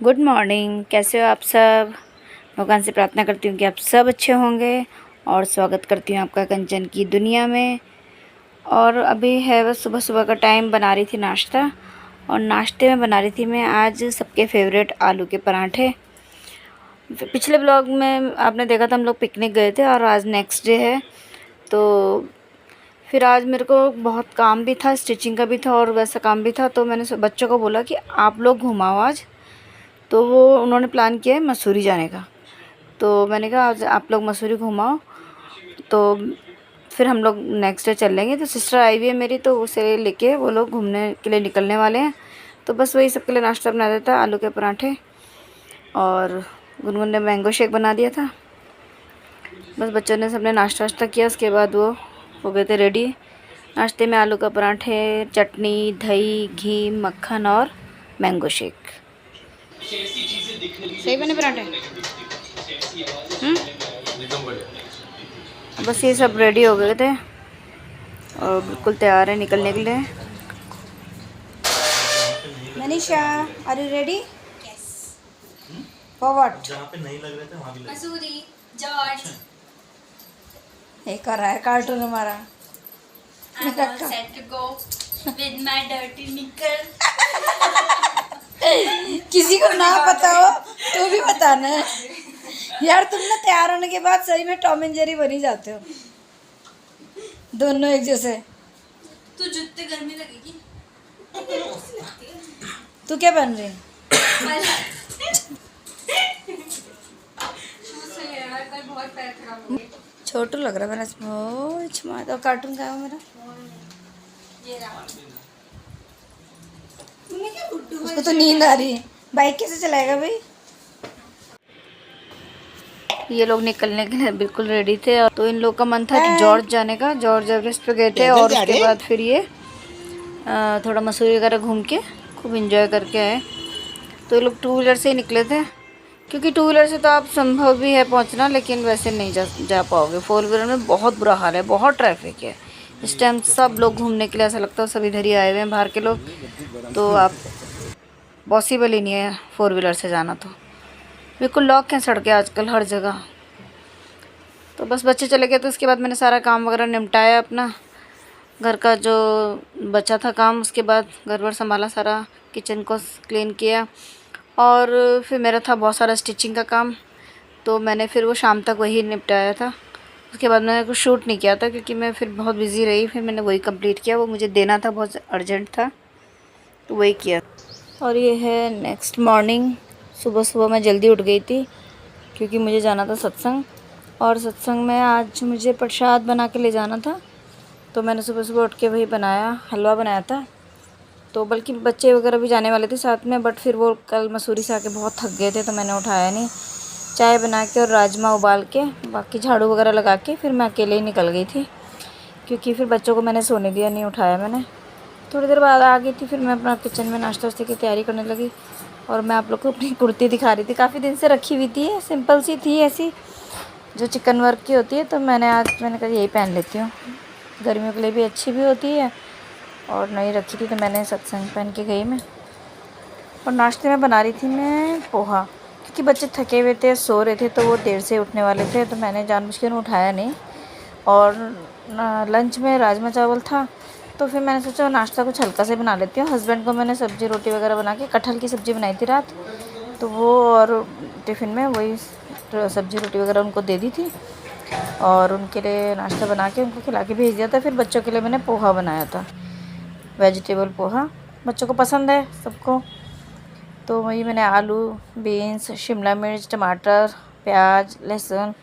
Good morning. कैसे हो आप सब? भगवान से प्रार्थना करती हूँ कि आप सब अच्छे होंगे और स्वागत करती हूँ आपका कंचन की दुनिया में। और अभी है बस सुबह सुबह का टाइम, बना रही थी नाश्ता। और नाश्ते में बना रही थी मैं आज सबके फेवरेट आलू के पराठे। पिछले ब्लॉग में आपने देखा था हम लोग पिकनिक गए थे और आज नेक्स्ट डे है। तो फिर आज मेरे को बहुत काम भी था, स्टिचिंग का भी था और वैसा काम भी था। तो मैंने बच्चों को बोला कि आप लोग घुमाओ आज। तो वो उन्होंने प्लान किया है मसूरी जाने का। तो मैंने कहा आज आप लोग मसूरी घुमाओ, तो फिर हम लोग नेक्स्ट डे चल लेंगे। तो सिस्टर आई हुई है मेरी, तो उसे लेके वो लोग घूमने के लिए निकलने वाले हैं। तो बस वही सबके लिए नाश्ता बना देता, आलू के पराठे, और गुनगुन ने मैंगो शेक बना दिया था। बस बच्चों ने सबने नाश्ता वाश्ता किया, उसके बाद वो हो गए थे रेडी। नाश्ते में आलू का पराठे, चटनी, दही, घी, मक्खन और मैंगो शेक। सही बने पराठे? बस ये सब रेडी हो गए थे और बिल्कुल तैयार है निकलने के लिए। Manisha, are you ready? Yes. For what? जहाँ पे नहीं लग रहे थे वहाँ भी लग मसूरी, जॉर्ज। ये कर रहा है कार्टून हमारा। I'm all set to go with my dirty knicker. किसी को ना पता हो तो भी बताना है यार। तुम ना तैयार होने के बाद सही में टॉम एंड जेरी बन ही जाते हो, दोनों एक जैसे। तू जूते गर्मी लगेगी। तू क्या बन रही? शूज से यार कल बहुत पैर खराब हो गए। छोटू लग रहा है मेरा। ओ छमा, तो कार्टून का है वो मेरा। ये रहा। उसको तो नींद आ रही है। बाइक कैसे चलाएगा भाई? ये लोग निकलने के लिए बिल्कुल रेडी थे। तो इन लोग का मन था कि जॉर्ज जाने का। जॉर्ज एवरेस्ट पे गए थे और उसके बाद फिर ये थोड़ा मसूरी वगैरह घूम के खूब इंजॉय करके आए। तो ये लोग टू व्हीलर से ही निकले थे, क्योंकि टू व्हीलर से तो आप संभव भी है पहुंचना, लेकिन वैसे नहीं जा पाओगे। फोर व्हीलर में बहुत बुरा हाल है, बहुत ट्रैफिक है इस टाइम। सब लोग घूमने के लिए ऐसा लगता है सब इधर ही आए हुए हैं, बाहर के लोग। तो आप पॉसिबल ही नहीं है फोर व्हीलर से जाना। तो बिल्कुल लॉक हैं सड़कें आजकल हर जगह। तो बस बच्चे चले गए, तो उसके बाद मैंने सारा काम वगैरह निपटाया अपना, घर का जो बचा था काम। उसके बाद घर वर संभाला सारा, किचन को क्लीन किया। और फिर मेरा था बहुत सारा स्टिचिंग का काम, तो मैंने फिर वो शाम तक वही निपटाया था। उसके बाद मैंने कुछ शूट नहीं किया था, क्योंकि मैं फिर बहुत बिज़ी रही। फिर मैंने वही कंप्लीट किया, वो मुझे देना था, बहुत अर्जेंट था, तो वही किया। और ये है नेक्स्ट मॉर्निंग। सुबह सुबह मैं जल्दी उठ गई थी, क्योंकि मुझे जाना था सत्संग। और सत्संग में आज मुझे प्रसाद बना के ले जाना था, तो मैंने सुबह सुबह उठ के वही बनाया, हलवा बनाया था। तो बल्कि बच्चे वगैरह भी जाने वाले थे साथ में, बट फिर वो कल मसूरी से आके बहुत थक गए थे, तो मैंने उठाया नहीं। चाय बना के और राजमा उबाल के, बाकी झाड़ू वगैरह लगा के फिर मैं अकेले ही निकल गई थी, क्योंकि फिर बच्चों को मैंने सोने दिया, नहीं उठाया मैंने। थोड़ी देर बाद आ गई थी, फिर मैं अपना किचन में नाश्ता वास्ते की तैयारी करने लगी। और मैं आप लोग को अपनी कुर्ती दिखा रही थी, काफ़ी दिन से रखी हुई थी, सिंपल सी थी ऐसी, जो चिकन वर्क की होती है। तो मैंने कहा यही पहन लेती हूँ, गर्मियों के लिए भी अच्छी भी होती है। और नहीं रखी थी, तो मैंने सत्संग पहन के गई मैं। और नाश्ते में बना रही थी मैं पोहा, क्योंकि बच्चे थके हुए थे, सो रहे थे, तो वो देर से उठने वाले थे, तो मैंने जानबूझ के उन्हें उठाया नहीं। और लंच में राजमा चावल था, तो फिर मैंने सोचा नाश्ता कुछ हल्का से बना लेती हूँ। हस्बैंड को मैंने सब्ज़ी रोटी वगैरह बना के, कटहल की सब्ज़ी बनाई थी रात, तो वो और टिफ़िन में वही सब्ज़ी रोटी वगैरह उनको दे दी थी। और उनके लिए नाश्ता बना के उनको खिला के भेज दिया था। फिर बच्चों के लिए मैंने पोहा बनाया था, वेजिटेबल पोहा। बच्चों को पसंद है सबको। तो वही मैंने आलू, बीन्स, शिमला मिर्च, टमाटर, प्याज, लहसुन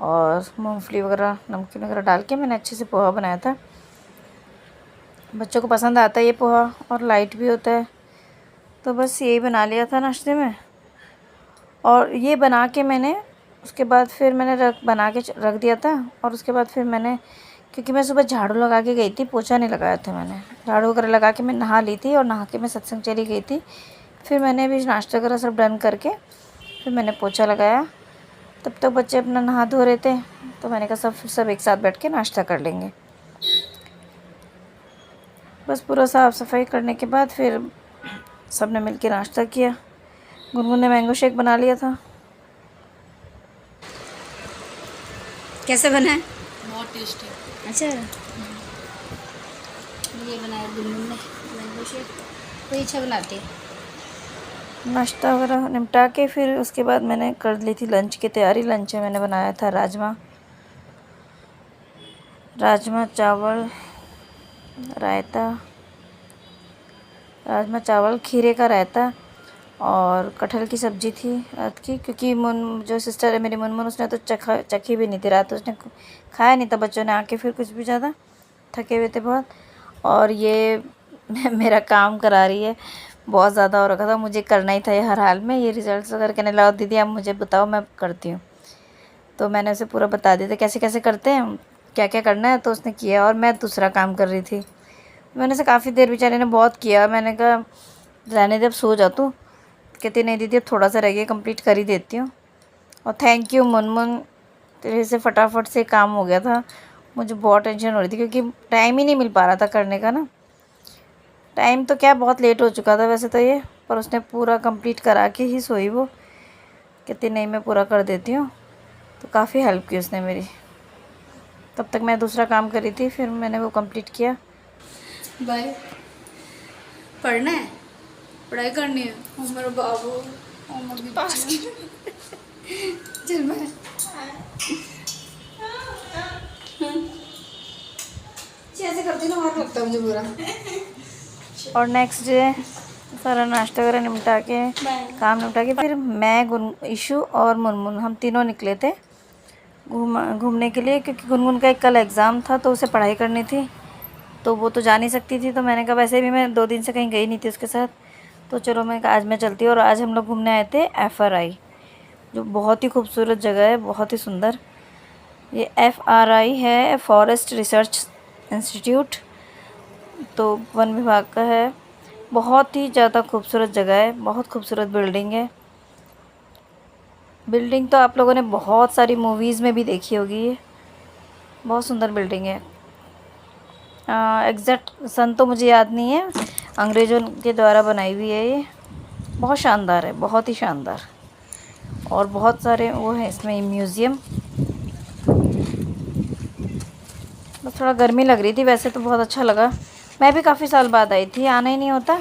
और मूंगफली वगैरह, नमकीन वगैरह डाल के मैंने अच्छे से पोहा बनाया था। बच्चों को पसंद आता है ये पोहा, और लाइट भी होता है। तो बस यही बना लिया था नाश्ते में। और ये बना के मैंने उसके बाद फिर मैंने बना के रख दिया था। और उसके बाद फिर मैंने, क्योंकि मैं सुबह झाड़ू लगा के गई थी, पोछा नहीं लगाया था मैंने, झाड़ू वगैरह लगा के मैं नहा ली थी, और नहा के मैं सत्संग चली गई थी। फिर मैंने भी नाश्ता वगैरह सब डन करके फिर मैंने पोछा लगाया। तब तक बच्चे अपना नहा धो रहे थे, तो मैंने कहा सब एक साथ बैठ के नाश्ता कर लेंगे। बस पूरा साफ़ सफाई करने के बाद फिर सब ने मिल के नाश्ता किया। गुनगुन ने मैंगो शेक बना लिया था। कैसे बना है? बहुत टेस्टी। अच्छा, ये बनाया गुनगुन ने मैंगो शेक, तो अच्छा बनाती है। नाश्ता वगैरह निपटा के फिर उसके बाद मैंने कर ली थी लंच की तैयारी। लंच में मैंने बनाया था राजमा चावल, रायता, राजमा चावल, खीरे का रायता और कटहल की सब्ज़ी थी रात की। क्योंकि जो सिस्टर है मेरी मुनमुन, उसने तो चखी भी नहीं थी रात, उसने खाया नहीं था। बच्चों ने आके फिर कुछ भी ज़्यादा थके हुए थे बहुत। और ये मेरा काम करा रही है, बहुत ज़्यादा हो रखा था, मुझे करना ही था ये हर हाल में। ये रिजल्ट्स वगैरह कहने लाओ दीदी आप मुझे बताओ, मैं करती हूँ। तो मैंने उसे पूरा बता दिया था कैसे कैसे करते हैं, क्या क्या करना है। तो उसने किया और मैं दूसरा काम कर रही थी। मैंने से काफ़ी देर बेचारे ने बहुत किया। मैंने कहा रहने दे, अब सो जा तू। कहती नहीं दीदी अब थोड़ा सा रह गया, कंप्लीट कर ही देती हूँ। और थैंक यू मुनमुन, तेरे से फटाफट से काम हो गया था। मुझे बहुत टेंशन हो रही थी क्योंकि टाइम ही नहीं मिल पा रहा था करने का ना। टाइम तो क्या बहुत लेट हो चुका था वैसे तो ये, पर उसने पूरा कंप्लीट करा के ही सोई वो। कहती नहीं मैं पूरा कर देती हूँ। तो काफ़ी हेल्प की उसने मेरी। तब तक मैं दूसरा काम कर रही थी, फिर मैंने वो कंप्लीट किया। बाय। पढ़ना है, पढ़ाई करनी है। हमारा बाबू होमवर्क पास चल मैं ऐसे करती ना, और लगता है मुझे बुरा। और नेक्स्ट डे सारा नाश्ता वगैरह निपटा के, काम निपटा के, फिर मैं ईशु और मुनमुन हम तीनों निकले थे घूमने के लिए। क्योंकि गुनगुन का एक कल एग्ज़ाम था तो उसे पढ़ाई करनी थी, तो वो तो जा नहीं सकती थी। तो मैंने कहा वैसे भी मैं 2 दिन से कहीं गई नहीं थी उसके साथ, तो चलो मैं कहा आज मैं चलती हूँ। और आज हम लोग घूमने आए थे FRI, जो बहुत ही खूबसूरत जगह है, बहुत ही सुंदर। ये FRI है, फॉरेस्ट रिसर्च इंस्टीट्यूट, तो वन विभाग का है। बहुत ही ज़्यादा खूबसूरत जगह है, बहुत खूबसूरत बिल्डिंग है। बिल्डिंग तो आप लोगों ने बहुत सारी मूवीज़ में भी देखी होगी। ये बहुत सुंदर बिल्डिंग है। एग्जैक्ट सन तो मुझे याद नहीं है, अंग्रेज़ों के द्वारा बनाई हुई है ये। बहुत शानदार है, बहुत ही शानदार। और बहुत सारे वो हैं इसमें म्यूज़ियम। बस थोड़ा गर्मी लग रही थी, वैसे तो बहुत अच्छा लगा। मैं भी काफ़ी साल बाद आई थी, आना ही नहीं होता।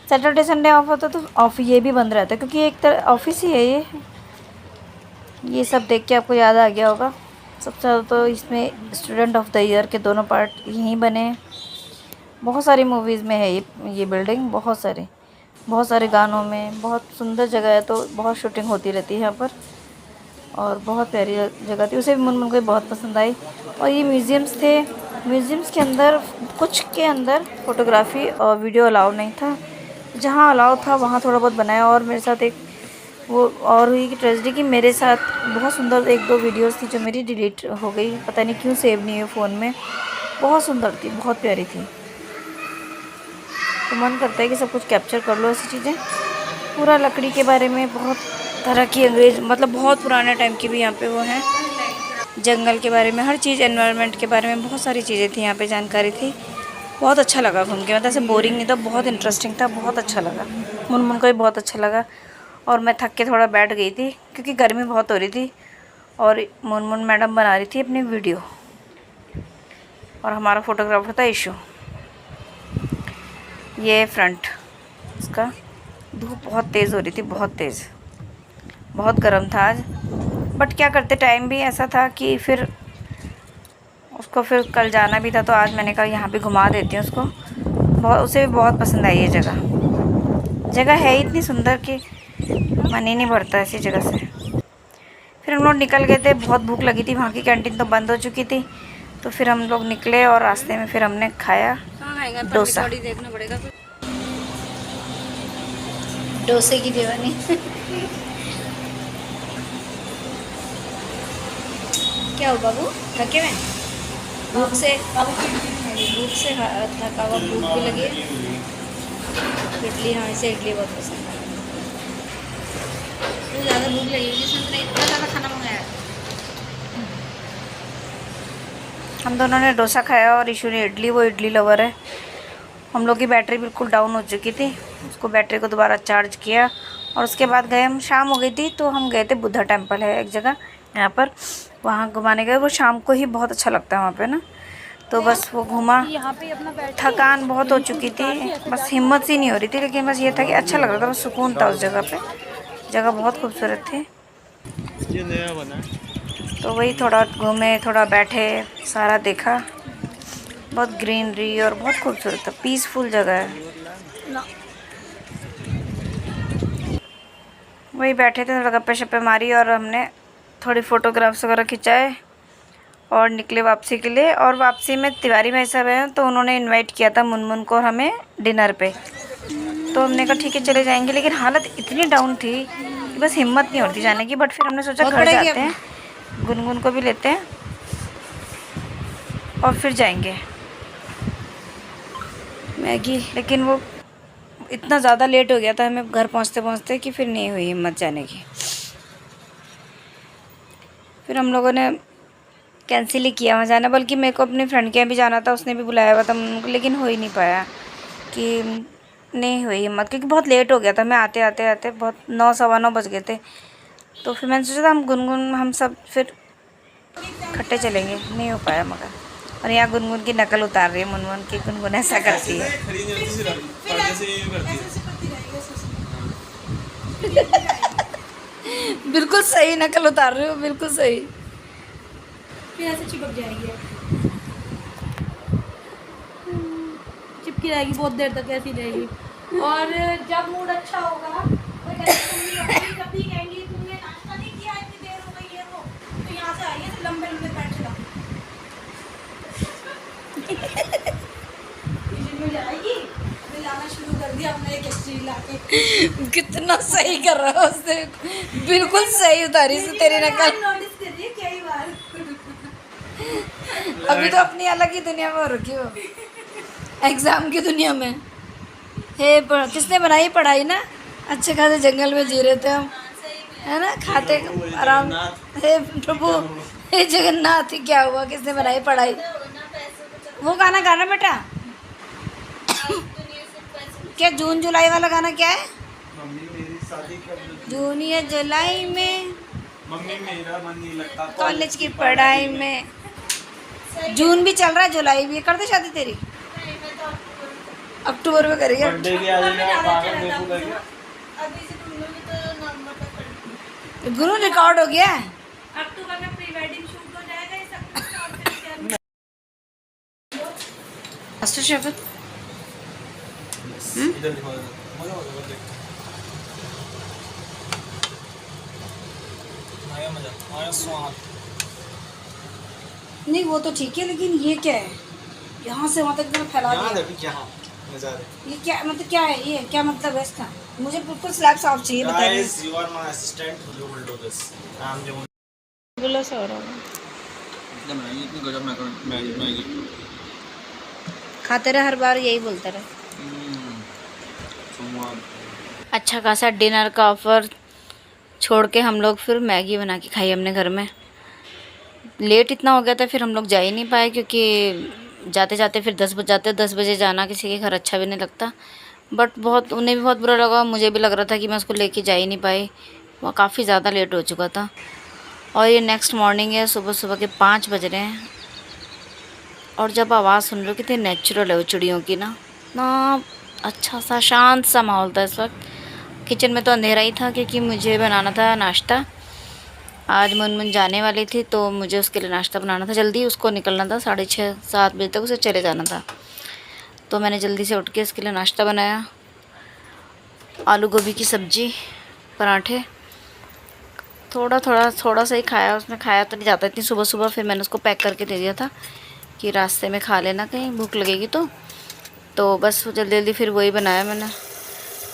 सैटरडे संडे ऑफ होता तो ऑफ ये भी बंद रहता है, क्योंकि एक तरह ऑफिस ही है ये सब देख के आपको याद आ गया होगा। सबसे ज़्यादा तो इसमें स्टूडेंट ऑफ द ईयर के दोनों पार्ट यहीं बने हैं। बहुत सारी मूवीज़ में है ये बिल्डिंग, बहुत सारे गानों में। बहुत सुंदर जगह है, तो बहुत शूटिंग होती रहती है यहाँ पर। और बहुत प्यारी जगह थी, उसे भी मुनमुन को बहुत पसंद आई। और ये म्यूज़ियम्स थे, म्यूज़ियम्स के अंदर कुछ के अंदर फ़ोटोग्राफ़ी और वीडियो अलाउ नहीं था। जहाँ अलाउ था वहाँ थोड़ा बहुत बनाया। और मेरे साथ एक वो और हुई कि ट्रेजेडी की मेरे साथ बहुत सुंदर 1-2 वीडियोस थी जो मेरी डिलीट हो गई, पता नहीं क्यों सेव नहीं हुई फ़ोन में। बहुत सुंदर थी, बहुत प्यारी थी। तो मन करता है कि सब कुछ कैप्चर कर लो ऐसी चीज़ें। पूरा लकड़ी के बारे में, बहुत तरह की अंग्रेज मतलब बहुत पुराने टाइम की भी यहाँ पे वो हैं। जंगल के बारे में, हर चीज़, एनवायरनमेंट के बारे में बहुत सारी चीज़ें थी यहाँ पे, जानकारी थी। बहुत अच्छा लगा घूम के, मतलब ऐसे बोरिंग नहीं था, बहुत इंटरेस्टिंग था, बहुत अच्छा लगा। मुनमुन को भी बहुत अच्छा लगा। और मैं थक के थोड़ा बैठ गई थी क्योंकि गर्मी बहुत हो रही थी। और मुनमुन मैडम बना रही थी अपनी वीडियो, और हमारा फोटोग्राफर था इशू। ये फ्रंट इसका। धूप बहुत तेज़ हो रही थी, बहुत तेज़, बहुत गर्म था आज। बट क्या करते, टाइम भी ऐसा था कि फिर उसको फिर कल जाना भी था, तो आज मैंने कहा यहाँ पे घुमा देती हूँ उसको। उसे भी बहुत पसंद आई ये जगह है इतनी सुंदर कि मन ही नहीं भरता ऐसी जगह से। फिर हम लोग निकल गए थे, बहुत भूख लगी थी, वहाँ की कैंटीन तो बंद हो चुकी थी। तो फिर हम लोग निकले और रास्ते में फिर हमने खाया डोसा। देखना पड़ेगा डोसे की दीवानी। क्या हो बाबू, थके हुए? भूख से थका हुआ, भूख भी लगी है। इडली, हाँ इसे इडली बहुत पसंद है। तो ज़्यादा भूख लगेगी इसमें, तो इतना ज़्यादा खाना मंगाया। हम दोनों ने डोसा खाया और ईशू ने इडली, वो इडली लवर है। हम लोग की बैटरी बिल्कुल डाउन हो चुकी थी, उसको बैटरी को दोबारा चार्ज किया और उसके बाद गए हम, शाम हो गई थी तो हम गए थे, बुद्धा टेम्पल है एक जगह यहाँ पर, वहाँ घुमाने गए। वो शाम को ही बहुत अच्छा लगता है वहाँ पे ना, तो बस वो घूमा। थकान बहुत हो चुकी थी, बस हिम्मत सी नहीं हो रही थी, लेकिन बस ये था कि अच्छा लग रहा था, बस सुकून था उस जगह पे। जगह बहुत खूबसूरत थी। ये नया बना है। तो वही थोड़ा घूमे, थोड़ा बैठे, सारा देखा। बहुत ग्रीनरी और बहुत खूबसूरत था, पीसफुल जगह है। वही बैठे थे, थोड़ा गप्पे शप्पे मारी और हमने थोड़ी फ़ोटोग्राफ्स वगैरह खिंचाए और निकले वापसी के लिए। और वापसी में तिवारी भाई साहब हैं तो उन्होंने इनवाइट किया था मुनमुन को और हमें डिनर पे, तो हमने कहा ठीक है चले जाएंगे। लेकिन हालत इतनी डाउन थी कि बस हिम्मत नहीं होती जाने की। बट फिर हमने सोचा घर जाते हैं, गुनगुन को भी लेते हैं और फिर जाएंगे मैगी। लेकिन वो इतना ज़्यादा लेट हो गया था हमें घर पहुंचते पहुंचते कि फिर नहीं हुई हिम्मत जाने की। फिर हम लोगों ने कैंसिल ही किया वहाँ जाना, बल्कि मेरे को अपनी फ्रेंड के यहाँ भी जाना था, उसने भी बुलाया हुआ था उनको, लेकिन हो ही नहीं पाया कि नहीं हुई हिम्मत, क्योंकि बहुत लेट हो गया था। मैं आते आते आते बहुत 9 सवा 9 बज गए थे। तो फिर मैंने सोचा था हम गुनगुन हम सब फिर इकट्ठे चलेंगे, नहीं हो पाया मगर। और यहाँ गुनगुन की नकल उतार रही है मुनमुन की, गुनगुन ऐसा करती है। बिल्कुल सही नकल उतार रही हो, बिल्कुल सही। फिर ऐसे चिपक जाएगी, चिपकी रहेगी बहुत देर तक, ऐसी रहेगी। और जब मूड अच्छा होगा तो जब भी कहेंगी तुमने नाश्ता नहीं किया, इतनी देर हो गई है वो, तो यहाँ से आइए तो लंबे लंबे पैर चला में जाएगी। लाना शुरू कर दिया अपना एक स्टील लाके। कितना सही कर रहा है उसने, बिल्कुल सही उतारी से तेरी नकल। नोटिस कर रही है कई बार। अभी तो अपनी अलग ही दुनिया में हो रखी हो, एग्जाम की दुनिया में। हे किसने बनाई पढ़ाई ना, अच्छे खासे जंगल में जी रहे थे हम, है ना, खाते आराम। हे प्रभु, हे जगन्नाथ, क्या हुआ, किसने बनाई पढ़ाई। वो गाना गाना बेटा, क्या जून जुलाई वाला गाना क्या है? मम्मी मेरी शादी कर दो, जून या जुलाई में, मम्मी मेरा मन नहीं लगता कॉलेज की पढ़ाई में। जून भी चल रहा है, जुलाई भी। कर दे शादी तेरी, अक्टूबर में करेगा। बर्थडे भी आ जाएगा, पागल बेवकूफ है क्या? अभी से तुम लोग तो नवंबर तक कर दो। गुरु रिकॉर्ड हो गया है। अक्टूबर में प्री वेडिंग शूट हो जाएगा, ये सब कुछ। और फिर क्या? मास्टर शेफ इधर दिखाओ, मजा आ देख। आया मजा, आया स्वाद। नहीं वो तो ठीक है, लेकिन ये क्या है, यहाँ से वहाँ तक इतना फैला यहाँ दिया। देखो क्या नजारे। ये क्या मतलब, क्या है ये, क्या मतलब है इसका? मुझे बिल्कुल स्लैब साफ चाहिए, बताइए। Guys, you are my assistant. You will do this. I'm the one. बोला सा हो रहा होगा। एकदम नहीं, इतनी गजब मैगी। खाते रहे, हर बार यही बोलते रहे। अच्छा खासा डिनर का ऑफर छोड़ के हम लोग फिर मैगी बना के खाई हमने घर में। लेट इतना हो गया था, फिर हम लोग जा ही नहीं पाए, क्योंकि जाते जाते फिर 10 बज जाते। 10 बजे जाना किसी के घर अच्छा भी नहीं लगता। बट बहुत, उन्हें भी बहुत बुरा लगा, मुझे भी लग रहा था कि मैं उसको लेके जा ही नहीं पाई, वहाँ काफ़ी ज़्यादा लेट हो चुका था। और ये नेक्स्ट मॉर्निंग है, सुबह सुबह के 5 बज रहे हैं। और जब आवाज़ सुन रहे हो कितनी नेचुरल है वो चिड़ियों की ना अच्छा सा शांत सा माहौल था इस वक्त। किचन में तो अंधेरा ही था, क्योंकि मुझे बनाना था नाश्ता। आज मुनमुन जाने वाली थी तो मुझे उसके लिए नाश्ता बनाना था, जल्दी उसको निकलना था, 6:30-7 बजे तक उसे चले जाना था। तो मैंने जल्दी से उठ के इसके लिए नाश्ता बनाया, आलू गोभी की सब्ज़ी, पराठे। थोड़ा सा ही खाया उसने, खाया तो नहीं जाता इतनी सुबह सुबह। फिर मैंने उसको पैक करके दे दिया था कि रास्ते में खा लेना, कहीं भूख लगेगी तो बस जल्दी जल्दी फिर वही बनाया मैंने।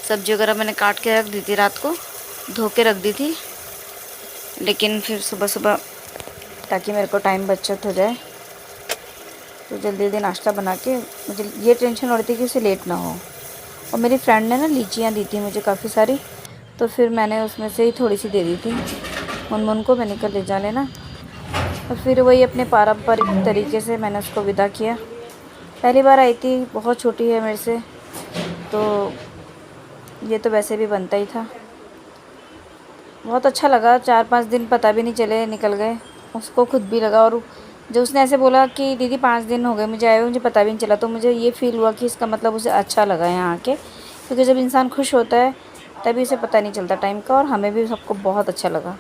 सब्ज़ी वगैरह मैंने काट के रख दी थी, रात को धो के रख दी थी, लेकिन फिर सुबह सुबह ताकि मेरे को टाइम बचत हो जाए तो जल्दी जल्दी नाश्ता बना के, मुझे ये टेंशन हो रही थी कि उसे लेट ना हो। और मेरी फ्रेंड ने ना लीचियाँ दी थी मुझे काफ़ी सारी, तो फिर मैंने उसमें से ही थोड़ी सी दे दी थी मुनमुन को, मैंने कहा ले जा लेना। और फिर वही अपने पारंपरिक तरीके से मैंने उसको विदा किया। पहली बार आई थी, बहुत छोटी है मेरे से, तो ये तो वैसे भी बनता ही था। बहुत अच्छा लगा। 4-5 दिन पता भी नहीं चले निकल गए, उसको खुद भी लगा। और जो उसने ऐसे बोला कि दीदी 5 दिन हो गए मुझे आए हुए, मुझे पता भी नहीं चला, तो मुझे ये फ़ील हुआ कि इसका मतलब उसे अच्छा लगा यहाँ आके, क्योंकि जब इंसान खुश होता है तभी उसे पता नहीं चलता टाइम का। और हमें भी सबको बहुत अच्छा लगा।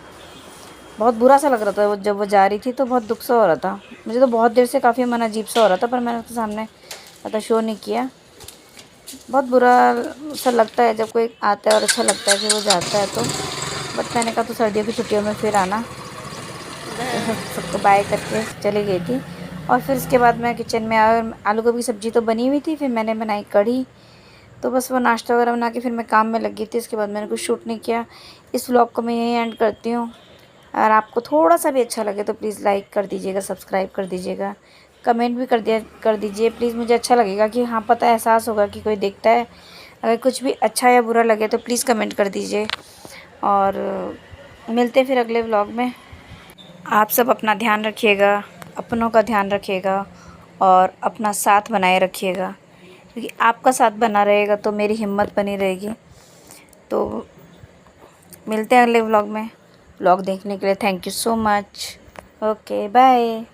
बहुत बुरा सा लग रहा था वो, जब वो जा रही थी तो बहुत दुख सा हो रहा था मुझे, तो बहुत देर से काफ़ी मन अजीब सा हो रहा था, पर मैंने उसके सामने ज़्यादा शो नहीं किया। बहुत बुरा सा लगता है जब कोई आता है और अच्छा लगता है फिर वो जाता है तो। बट मैंने कहा तो सर्दियों की छुट्टियों में फिर आना, तो सबको बाय करके चली गई थी। और फिर उसके बाद मैं किचन में आई और आलू गोभी की सब्ज़ी तो बनी हुई थी, फिर मैंने बनाई कढ़ी। तो बस वो नाश्ता वगैरह बना के फिर मैं काम में लगी थी। इसके बाद मैंने कुछ शूट नहीं किया। इस व्लॉग को मैं यहीं एंड करती हूँ। अगर आपको थोड़ा सा भी अच्छा लगे तो प्लीज़ लाइक कर दीजिएगा, सब्सक्राइब कर दीजिएगा, कमेंट भी कर दीजिए प्लीज़। मुझे अच्छा लगेगा कि हाँ पता एहसास होगा कि कोई देखता है। अगर कुछ भी अच्छा या बुरा लगे तो प्लीज़ कमेंट कर दीजिए। और मिलते हैं फिर अगले व्लॉग में। आप सब अपना ध्यान रखिएगा, अपनों का ध्यान रखिएगा और अपना साथ बनाए रखिएगा, क्योंकि आपका साथ बना रहेगा तो मेरी हिम्मत बनी रहेगी। तो मिलते हैं अगले व्लॉग में। व्लॉग देखने के लिए thank you so much. Okay bye.